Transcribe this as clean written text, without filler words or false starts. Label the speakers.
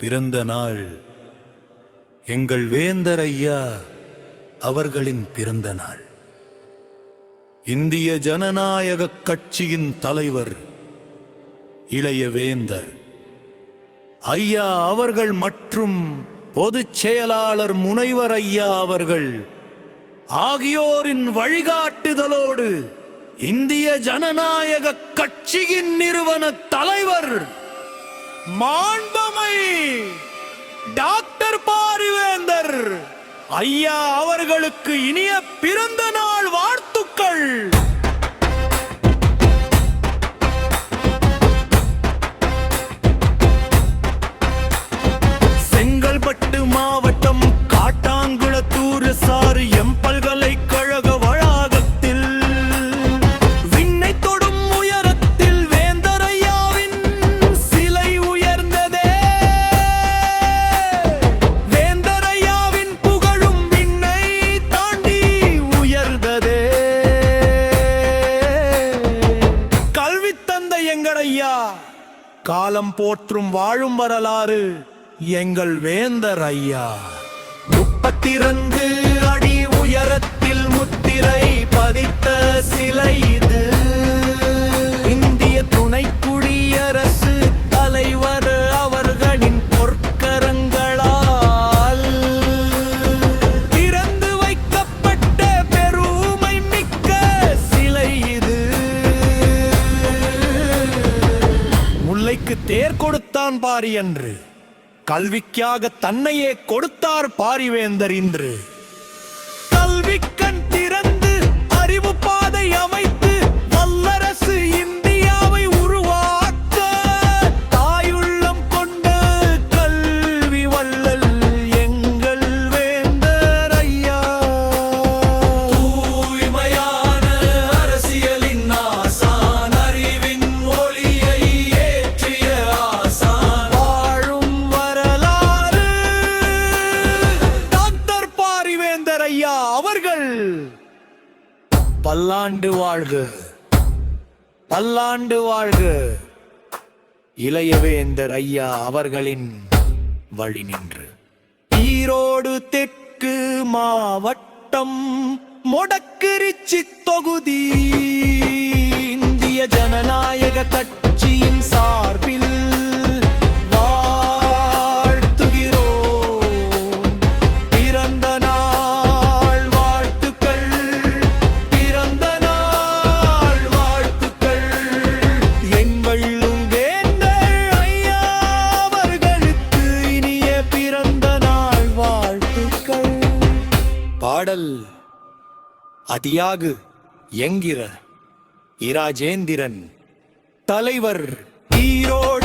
Speaker 1: பிறந்த நாள் எங்கள் வேந்தர் ஐயா அவர்களின் பிறந்த நாள். இந்திய ஜனநாயக கட்சியின் தலைவர் இளைய வேந்தர் ஐயா அவர்கள் மற்றும் பொதுச் செயலாளர் முனைவர் ஐயா அவர்கள் ஆகியோரின் வழிகாட்டுதலோடு இந்திய ஜனநாயக கட்சியின் நிறுவன தலைவர் மாண்புமை டாக்டர் பாரிவேந்தர் ஐயா அவர்களுக்கு இனிய பிறந்த நாள் வாழ்த்துக்கள். செங்கல்பட்டு மாவட்டம் காட்டாங்குளத்தூர் சார் எம் பல்கலைக்கழக வளாகத்தில் விண்ணை தொடும் உயரத்தில் வேந்தர் ஐயாவின் சிலை உயர்ந்ததே. வேந்தர் ஐயாவின் புகழும் விண்ணை தாண்டி உயர்ந்ததே. கல்வி தந்தை எங்கள் ஐயா காலம் போற்றும் வாழும் வரலாறு எங்கள் வேந்தர் ஐயா. 32 அடி உயரத்தில் முத்திரை பதித்த சிலை இது. இந்திய துணை குடியரசு தலைவர் அவர்களின் பொற்கரங்களால் திறந்து வைக்கப்பட்ட பெருமை மிக்க சிலை இது. முல்லைக்கு தேர் கொடுத்தான் பாரி என்று கல்விக்காக தன்னையே கொடுத்தார் பாரிவேந்தர் இன்று. கல்வி கண் திறந்து அறிவு பாதை அமைத்து வல்லரசு இந்தியாவை உருவாக்க தாயுள்ளம் கொண்ட கல்வி வள்ளல் எங்கள் வேந்தர் ஐயா. தூய்மையான அரசியலின் ஆசான் அறிவின் ஒளியை ஏற்றிய ஆசான் வாழும் வரலாறு டாக்டர் பாரிவேந்தர் ஐயா அவர்கள் பல்லாண்டு வாழ்க பல்லாண்டு வாழ்க. இளைய வேந்தர் ஐயா அவர்களின் வழி நின்று ஈரோடு தெற்கு மாவட்டம் மொடக்கிரிச்சி தொகுதி இந்திய ஜனநாயக கட்சியின் சார்பில் வாழ்த்துகிறோம். பிறந்த நாள் வாழ்த்துக்கள், பிறந்த நாள் வாழ்த்துக்கள். எங்களும் வேந்தர் ஐயா அவர்களுக்கு இனிய பிறந்த நாள் வாழ்த்துக்கள். பாடல் அதியாகு என்கிற இராஜேந்திரன் தலைவர் ஈரோடு